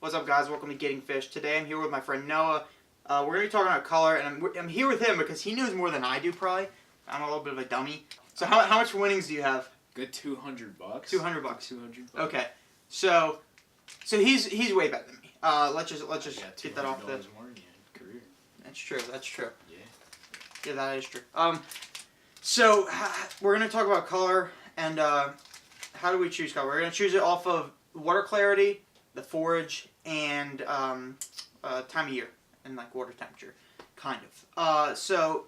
What's up, guys? Welcome to Getting Fish. Today I'm here with my friend Noah. We're going to be talking about color, and I'm here with him because he knows more than I do, probably. I'm a little bit of a dummy. So how much winnings do you have? Good $200. $200. $200. Okay. So he's way better than me. Let's just get that off the. More in your career. That's true. That's true. Yeah. Yeah, that is true. So we're going to talk about color and how do we choose color? We're going to choose it off of water clarity, the forage, and time of year and like water temperature, kind of. So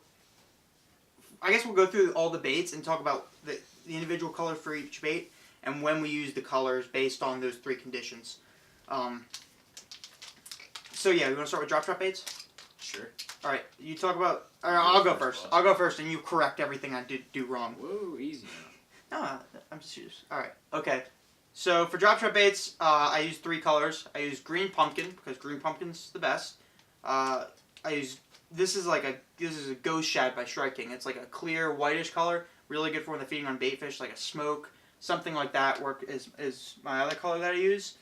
I guess we'll go through all the baits and talk about the individual color for each bait and when we use the colors based on those three conditions. So yeah, we want to start with drop shot baits? Sure. All right, you talk about. I'll go first. I'll go first, and you correct everything I did do wrong. Whoa, easy now. No, I'm just serious. All right. Okay. So for drop shot baits, I use three colors. I use green pumpkin because green pumpkin's the best. I use this is a ghost shad by Strike King. It's like a clear whitish color, really good for when they're feeding on bait fish, like a smoke, something like that. Is my other color that I use.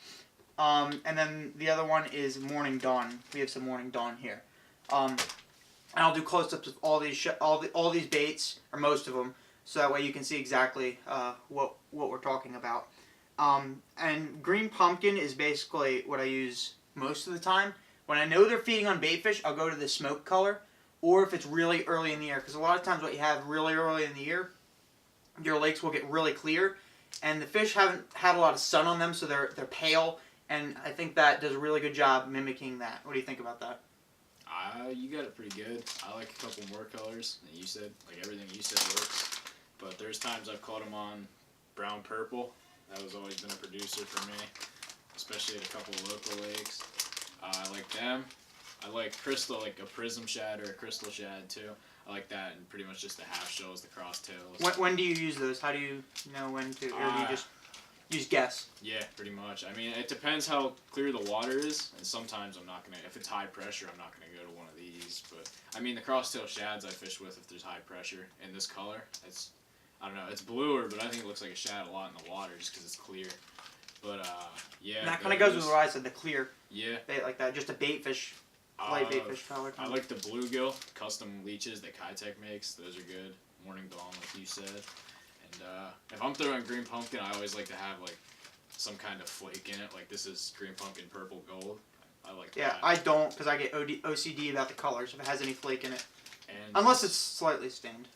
And then the other one is Morning Dawn. We have some Morning Dawn here. And I'll do close-ups of all these baits, or most of them, so that way you can see exactly what we're talking about. And green pumpkin is basically what I use most of the time. When I know they're feeding on bait fish, I'll go to the smoke color, or if it's really early in the year, because a lot of times what you have really early in the year, your lakes will get really clear, and the fish haven't had a lot of sun on them, so they're pale, and I think that does a really good job mimicking that. What do you think about that? You got it pretty good. I like a couple more colors than you said. Like everything you said works. But there's times I've caught them on brown purple. That has always been a producer for me, especially at a couple of local lakes. I like them. I like crystal, like a prism shad or a crystal shad too. I like that, and pretty much just the half shells, the cross tails. When do you use those? How do you know when to? Or do you just use guess? Yeah, pretty much. I mean, it depends how clear the water is, and sometimes I'm not gonna. If it's high pressure, I'm not gonna go to one of these. But I mean, the crosstail shads I fish with if there's high pressure in this color. I don't know. It's bluer, but I think it looks like a shad a lot in the water just because it's clear. But yeah. And that kind of goes with what I said. The clear. Yeah. Bait like that, just a bait fish. Light bait fish color. I like the bluegill custom leeches that Kitech makes. Those are good. Morning Dawn, like you said. And if I'm throwing green pumpkin, I always like to have like some kind of flake in it. Like this is green pumpkin purple gold. I like that. Yeah, I don't because I get OCD about the colors if it has any flake in it. And unless it's slightly stained.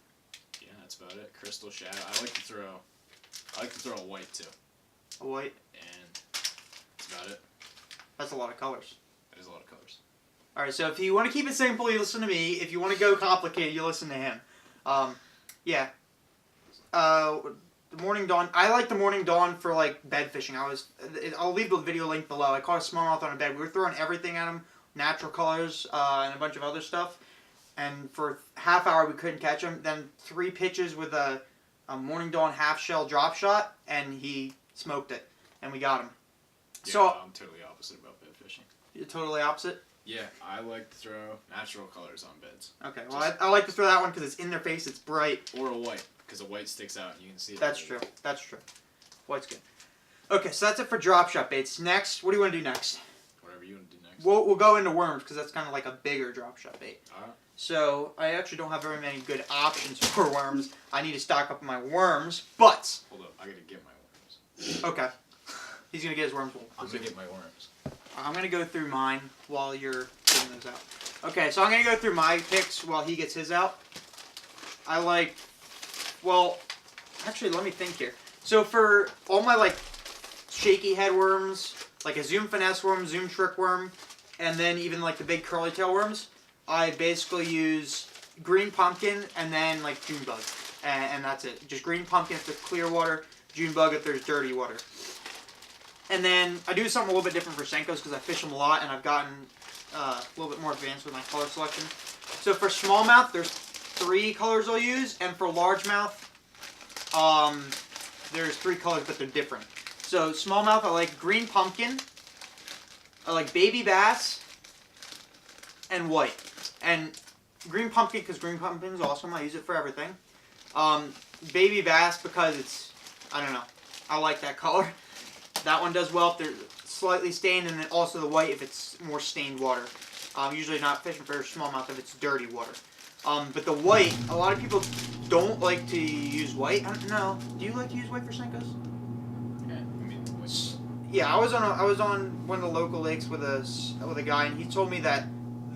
Yeah, that's about it. Crystal shad. I like to throw a white too. A white. And that's about it. That's a lot of colors. That is a lot of colors. All right, so if you want to keep it simple, you listen to me. If you want to go complicated, you listen to him. Yeah. The Morning Dawn. I like the Morning Dawn for like bed fishing. I'll leave the video link below. I caught a smallmouth on a bed. We were throwing everything at him, natural colors and a bunch of other stuff. And for half hour we couldn't catch him. Then 3 pitches with a Morning Dawn half shell drop shot, and he smoked it, and we got him. Yeah, so I'm totally opposite about bed fishing. You're totally opposite. Yeah, I like to throw natural colors on beds. Okay, well, I like to throw that one because it's in their face, it's bright. Or a white, because a white sticks out and you can see it. That's true. That's true. White's good. Okay, so that's it for drop shot baits. Next, what do you want to do next? Whatever you want to do next. We'll go into worms because that's kind of like a bigger drop shot bait. Alright. So, I actually don't have very many good options for worms. I need to stock up my worms, but... Hold up, I gotta get my worms. Okay. He's going to get his worms. I'm gonna get my worms. I'm going to go through mine while you're getting those out. Okay, so I'm going to go through my picks while he gets his out. I like... Well, actually, let me think here. So for all my, like, shaky head worms, like a Zoom Finesse worm, Zoom Trick worm, and then even, like, the big curly tail worms, I basically use green pumpkin and then, like, June bug. And that's it. Just green pumpkin if there's clear water, June bug if there's dirty water. And then I do something a little bit different for Senkos because I fish them a lot and I've gotten a little bit more advanced with my color selection. So for smallmouth, there's 3 colors I'll use, and for largemouth, there's 3 colors, but they're different. So smallmouth, I like green pumpkin, I like baby bass, and white. And green pumpkin because green pumpkin is awesome. I use it for everything. Baby bass because it's, I don't know, I like that color. That one does well if there's slightly stained, and then also the white if it's more stained water. Usually not fishing for smallmouth if it's dirty water. But the white, a lot of people don't like to use white. I don't know. Do you like to use white for Senkos? Yeah, I mean, Yeah, I was on one of the local lakes with a guy, and he told me that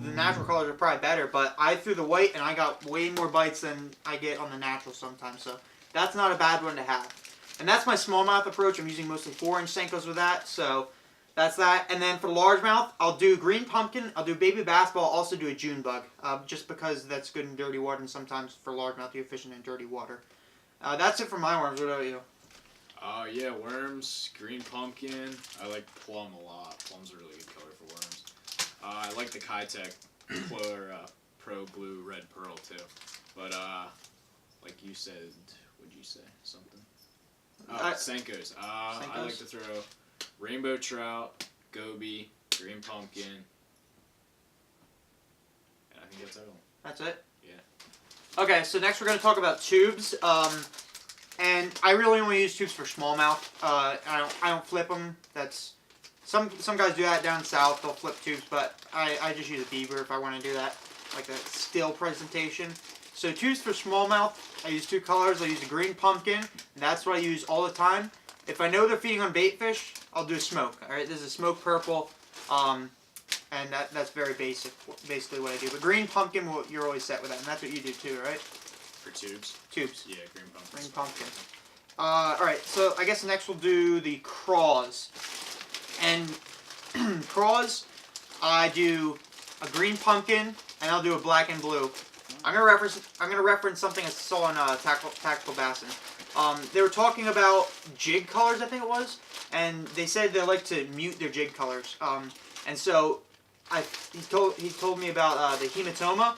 the natural colors are probably better. But I threw the white, and I got way more bites than I get on the natural sometimes. So that's not a bad one to have. And that's my smallmouth approach. I'm using mostly 4-inch Senkos with that. So that's that. And then for largemouth, I'll do green pumpkin. I'll do baby bass, but I'll also do a June bug, just because that's good in dirty water. And sometimes for largemouth, you're fishing in dirty water. That's it for my worms. What about you? Yeah, worms, green pumpkin. I like plum a lot. Plum's a really good color for worms. I like the Kitech Pro Blue Red Pearl too. But like you said, what'd you say? Something? Senkos. I like to throw rainbow trout, goby, green pumpkin. And I think that's all. That's it? Yeah. Okay, so next we're going to talk about tubes. And I really only use tubes for smallmouth. I don't flip them. That's some guys do that down south. They'll flip tubes, but I just use a beaver if I want to do that, like a still presentation. So tubes for smallmouth, I use 2 colors. I use a green pumpkin, and that's what I use all the time. If I know they're feeding on bait fish, I'll do a smoke. All right, this is a smoke purple, and that's very basically what I do. But green pumpkin, you're always set with that, and that's what you do too, right? For tubes? Tubes. Yeah, green pumpkin. Green pumpkin. Alright, so I guess next we'll do the craws. And craws, I do a green pumpkin, and I'll do a black and blue. I'm gonna reference something I saw on Tactical Bassin. They were talking about jig colors, I think it was, and they said they like to mute their jig colors. And so he told me about the hematoma.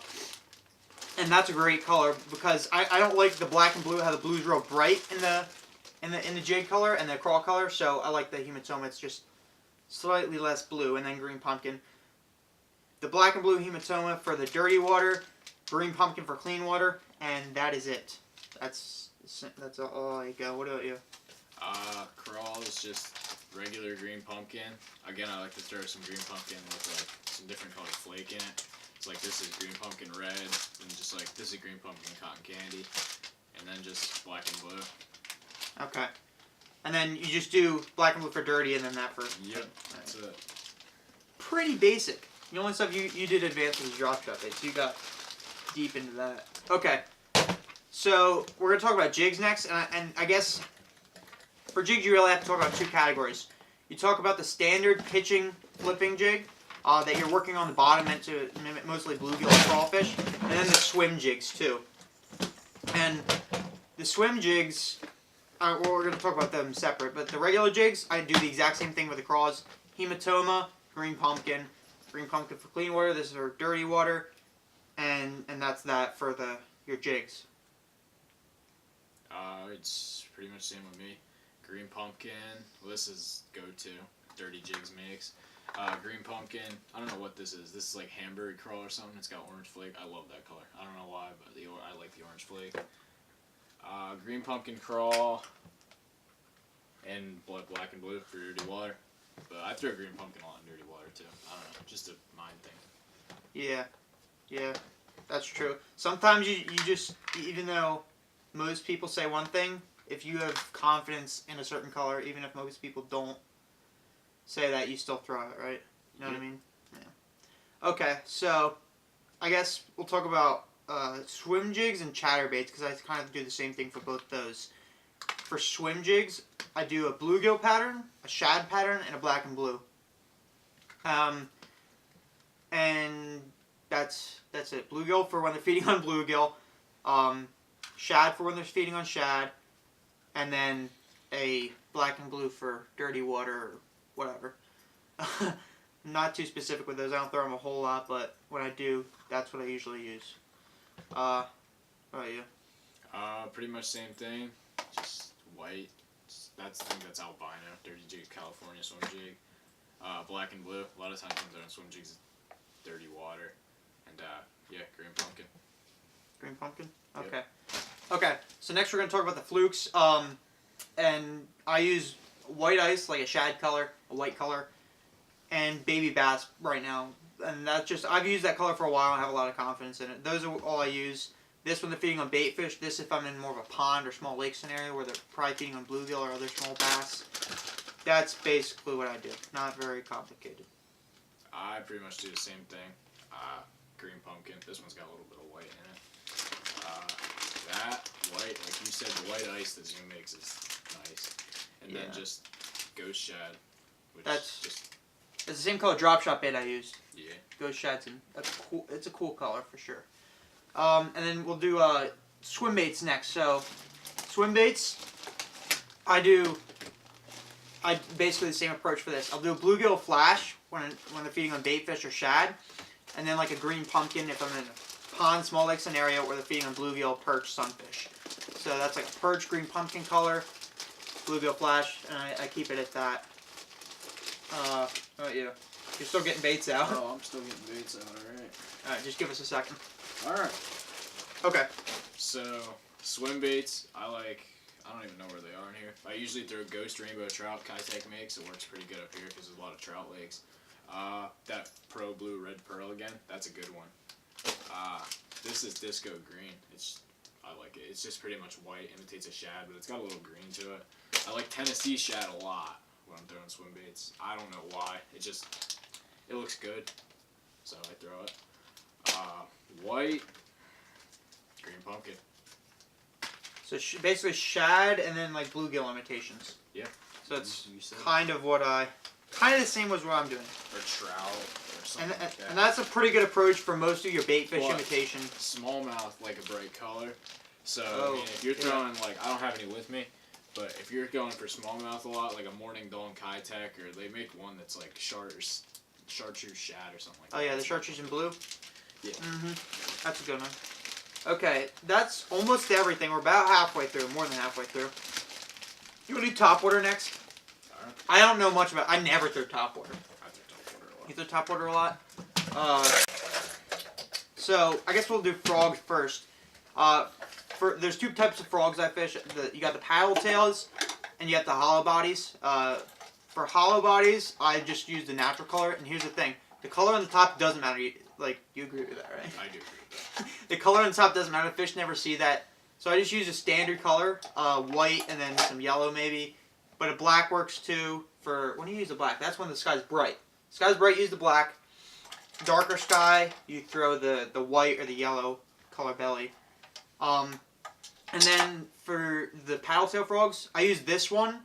And that's a great color because I don't like the black and blue, how the blue's real bright in the jig color and the crawl color. So I like the hematoma. It's just slightly less blue. And then green pumpkin. The black and blue hematoma for the dirty water, green pumpkin for clean water, and that is it. That's all I go. What about you? Crawl is just regular green pumpkin. Again, I like to throw some green pumpkin with like some different colored flake in it. Like this is green pumpkin red, and just like this is green pumpkin cotton candy, and then just black and blue. Okay. And then you just do black and blue for dirty, and then that for... Yep, that's it. Pretty basic. The only stuff you did advance was drop shot bait, so you got deep into that. Okay. So we're going to talk about jigs next, and I guess for jigs you really have to talk about 2 categories. You talk about the standard pitching flipping jig, that you're working on the bottom, meant to mimic mostly bluegill and crawfish, and then the swim jigs too. And the swim jigs, well, we're going to talk about them separate, but the regular jigs, I do the exact same thing with the craws. Hematoma, green pumpkin for clean water, this is for dirty water, and that's that for your jigs. It's pretty much the same with me. Green pumpkin, well, this is go-to, dirty jigs makes. Green pumpkin, I don't know what this is. This is like Hamburg crawl or something. It's got orange flake. I love that color. I don't know why, but I like the orange flake. Green pumpkin crawl and black and blue for dirty water. But I throw green pumpkin a lot in dirty water too. I don't know, just a mind thing. Yeah, that's true. Sometimes you just, even though most people say one thing, if you have confidence in a certain color, even if most people don't say that, you still throw it, right? You know what I mean? Yeah. Okay, so I guess we'll talk about swim jigs and chatterbaits, because I kind of do the same thing for both those. For swim jigs, I do a bluegill pattern, a shad pattern, and a black and blue. And that's it. Bluegill for when they're feeding on bluegill, shad for when they're feeding on shad, and then a black and blue for dirty water or whatever. Not too specific with those. I don't throw them a whole lot, but when I do, that's what I usually use. What about you? Pretty much same thing. Just white. I think that's albino. Dirty jig, California swim jig. Black and blue. A lot of times when they're in swim jigs, dirty water. And yeah, green pumpkin. Green pumpkin? Yep. Okay. Okay, so next we're going to talk about the flukes. And I use white ice, like a shad color, a white color, and baby bass right now. And that's just, I've used that color for a while and have a lot of confidence in it. Those are all I use. This when they're feeding on bait fish. This if I'm in more of a pond or small lake scenario where they're probably feeding on bluegill or other small bass. That's basically what I do. Not very complicated. I pretty much do the same thing. Green pumpkin. This one's got a little bit of white in it. That white, like you said, the white ice that Zoom makes is nice. And then just ghost shad, which That's just it's the same color drop shot bait I used. yeah. Ghost shad's it's a cool color for sure. And then we'll do swim baits next. So swim baits, I basically the same approach for this. I'll do a bluegill flash when they're feeding on bait fish or shad, and then like a green pumpkin if I'm in a pond, small lake scenario where they're feeding on bluegill, perch, sunfish. So that's like a perch, green pumpkin color, bluegill flash, and I keep it at that. How about you? You're still getting baits out. Oh, I'm still getting baits out. All right, just give us a second. All right. Okay. So swim baits, I don't even know where they are in here. I usually throw Ghost Rainbow Trout Kitech makes. It works pretty good up here because there's a lot of trout lakes. That Pro Blue Red Pearl again, that's a good one. This is Disco Green. I like it. It's just pretty much white, imitates a shad, but it's got a little green to it. I like Tennessee shad a lot when I'm throwing swim baits. I don't know why. It looks good, so I throw it. White, green pumpkin. So basically shad and then like bluegill imitations. Yeah. So it's You said kind of the same as what I'm doing. or trout or something like that. And that's a pretty good approach for most of your bait fish Well, imitation. Smallmouth like a bright color. So Oh, I mean, if you're throwing like I don't have any with me, but if you're going for smallmouth a lot, like a Morning Dawn Kitech, or they make one that's like chartreuse shad or something like that. Oh yeah, the chartreuse in blue. Yeah. That's a good one. Okay, that's almost everything. We're about halfway through, more than halfway through. You want to do topwater next? Alright. I don't know much about. I never threw topwater. I throw topwater a lot. You throw topwater a lot. So I guess we'll do frogs first. There's two types of frogs I fish. You got the paddle tails, and you got the hollow bodies. For hollow bodies, I just use the natural color. And here's the thing: the color on the top doesn't matter. You agree with that, right? I do agree with that. The color on the top doesn't matter. Fish never see that. So I just use a standard color, white and then some yellow maybe. But a black works too. When do you use the black? That's when the sky's bright. Sky's bright, use the black. Darker sky, you throw the white or the yellow color belly. And then for the paddletail frogs, I use this one.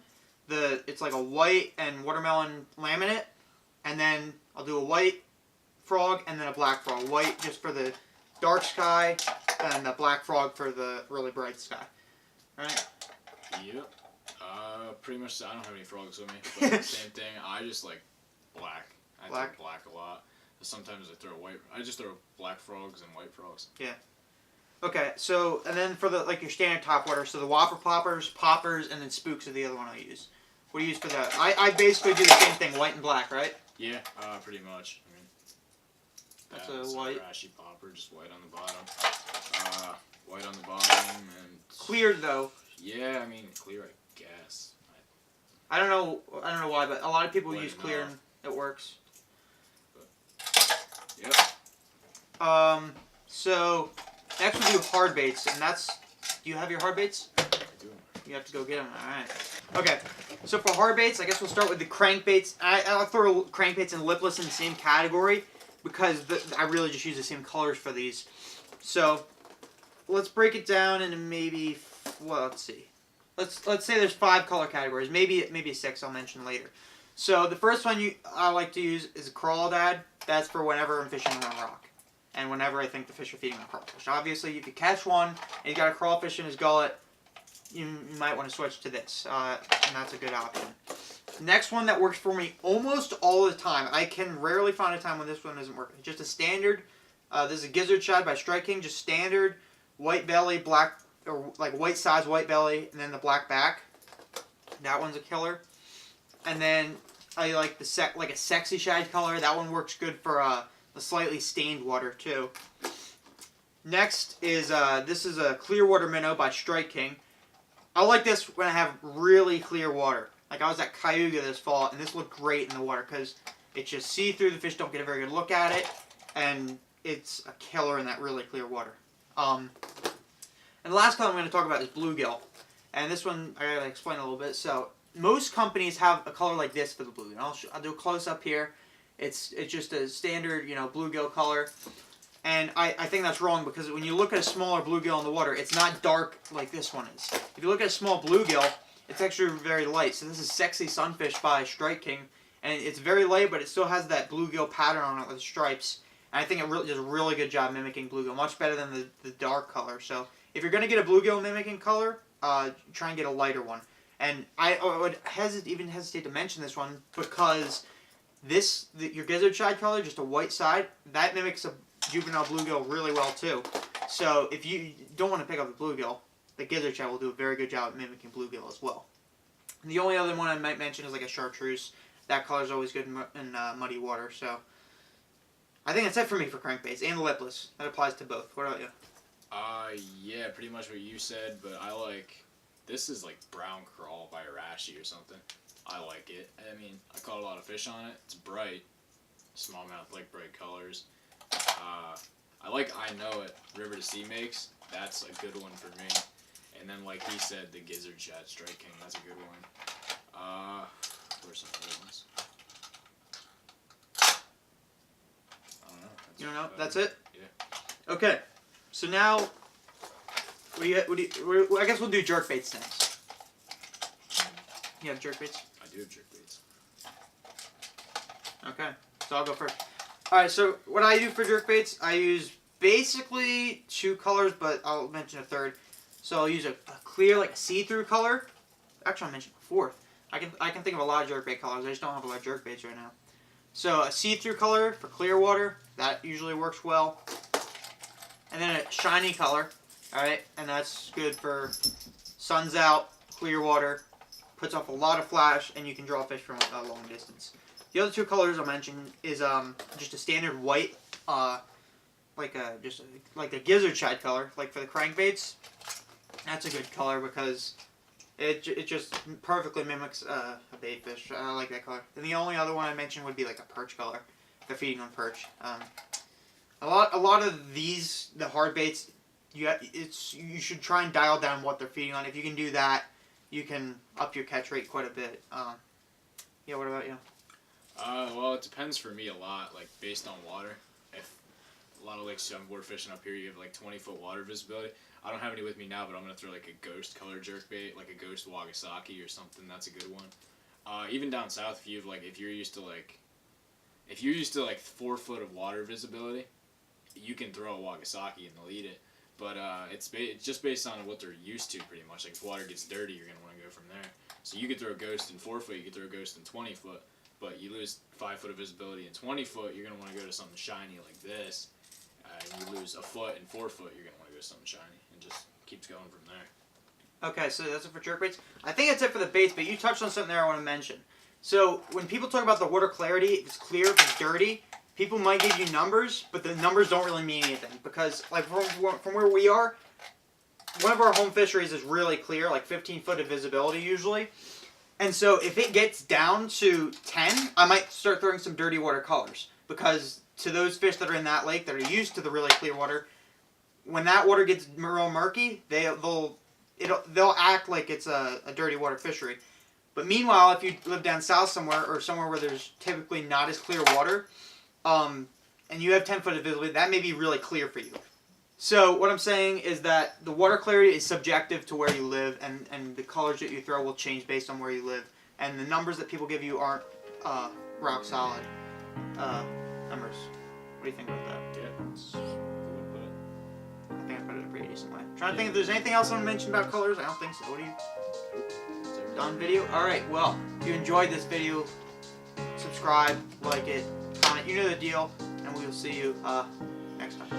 It's like a white and watermelon laminate. And then I'll do a white frog and then a black frog. White just for the dark sky and the black frog for the really bright sky. Alright? Yep. Pretty much. I don't have any frogs with me, but same thing. I just like black. I throw black a lot. Sometimes I throw white. I just throw black frogs and white frogs. Yeah. Okay, so, and then for your standard topwater, so the whopper poppers, and then spooks are the other one I use. What do you use for that? I basically do the same thing, white and black, right? Yeah, pretty much. I mean, that's a white. Rashy popper, just white on the bottom. White on the bottom and Clear though. Yeah, I mean clear, I guess. I don't know why, but a lot of people use clear and it works. Yep. So next we do hard baits, and do you have your hard baits? I do. You have to go get them. All right. Okay. So for hard baits, I guess we'll start with the crankbaits. I'll throw crankbaits and lipless in the same category because I really just use the same colors for these. So let's break it down into maybe, well, let's see. Let's say there's 5 color categories. Maybe 6. I'll mention later. So the first one I like to use is a crawdad. That's for whenever I'm fishing on a rock, and whenever I think the fish are feeding on crawfish. Obviously, if you catch one and he's got a crawfish in his gullet, you might want to switch to this, and that's a good option. Next one that works for me almost all the time. I can rarely find a time when this one isn't working. Just a standard. This is a gizzard shad by Strike King. Just standard white belly, black, or like white size white belly, and then the black back. That one's a killer. And then I like like a sexy shad color. That one works good for the slightly stained water too. Next is this is a Clearwater Minnow by Strike King. I like this when I have really clear water. Like I was at Cayuga this fall, and this looked great in the water because It's just see-through. The fish don't get a very good look at it, and it's a killer in that really clear water. And the last color I'm going to talk about is bluegill. And this one, I gotta explain a little bit. So most companies have a color like this for the bluegill. I'll do a close-up here. It's just a standard, bluegill color. And I think that's wrong, because when you look at a smaller bluegill in the water, it's not dark like this one is. If you look at a small bluegill, it's actually very light. So this is Sexy Sunfish by Strike King. And it's very light, but it still has that bluegill pattern on it with stripes. And I think it does a really good job mimicking bluegill, much better than the dark color. So if you're going to get a bluegill mimicking color, try and get a lighter one. And I would even hesitate to mention this one, because your gizzard shad color, just a white side, that mimics a juvenile bluegill really well too. So if you don't want to pick up the bluegill, the gizzard shad will do a very good job at mimicking bluegill as well. And the only other one I might mention is like a chartreuse. That color is always good in muddy water. So I think that's it for me for crankbaits and lipless. That applies to both. What about you? Yeah, pretty much what you said, but I like, this is like brown crawl by Arashi or something. I like it. I mean, I caught a lot of fish on it. It's bright. Smallmouth like bright colors. I like I Know It, River to Sea makes. That's a good one for me. And then, like he said, the Gizzard Shad Strike King. That's a good one. Where's some other ones? I don't know. You don't know? That's it? Yeah. Okay. So now, I guess we'll do jerkbaits next. You have jerkbaits? I do have jerkbaits. Okay. So I'll go first. Alright, so what I do for jerkbaits, I use basically 2 colors, but I'll mention a third. So I'll use a clear, like a see-through color. Actually, I'll mention a 4th. I can think of a lot of jerkbait colors. I just don't have a lot of jerkbaits right now. So a see-through color for clear water, that usually works well. And then a shiny color, alright, and that's good for sun's out, clear water, puts off a lot of flash, and you can draw fish from a long distance. The other 2 colors I'll mention is just a standard white, like a gizzard shad color, like for the crankbaits. That's a good color because it just perfectly mimics a bait fish. I like that color. And the only other one I mentioned would be like a perch color. They're feeding on perch. A lot of these, the hard baits, you should try and dial down what they're feeding on. If you can do that, you can up your catch rate quite a bit. Yeah, what about you? Well, it depends for me a lot, like based on water. If a lot of lakes we're fishing up here, you have like 20-foot water visibility. I don't have any with me now, but I'm gonna throw like a ghost color jerkbait, like a ghost Wagasaki or something. That's a good one. Even down south, if you're used to like 4 foot of water visibility, you can throw a Wagasaki and they'll eat it. But it's just based on what they're used to, pretty much. Like if water gets dirty, you're gonna want to go from there. So you could throw a ghost in 4 foot, you could throw a ghost in 20 foot, but you lose 5 foot of visibility in 20 foot, you're gonna want to go to something shiny like this. And you lose a foot in 4 foot, you're gonna want to go to something shiny, and just keeps going from there. Okay, so that's it for jerkbaits. I think that's it for the baits, but you touched on something there I want to mention. So when people talk about the water clarity, if it's clear, if it's dirty, people might give you numbers, but the numbers don't really mean anything. Because like from where we are, one of our home fisheries is really clear, like 15 foot of visibility usually. And so if it gets down to 10, I might start throwing some dirty water colors. Because to those fish that are in that lake that are used to the really clear water, when that water gets real murky, they'll act like it's a dirty water fishery. But meanwhile, if you live down south somewhere, or somewhere where there's typically not as clear water, and you have 10 foot of visibility, that may be really clear for you. So what I'm saying is that the water clarity is subjective to where you live, and the colors that you throw will change based on where you live. And the numbers that people give you aren't rock solid numbers. What do you think about that? Yeah, I think I put it in a pretty decent way. Trying to think if there's anything else I want to mention about colors. I don't think so. What do you? Done video? Alright, well, if you enjoyed this video, subscribe, like it, comment, you know the deal, and we will see you next time.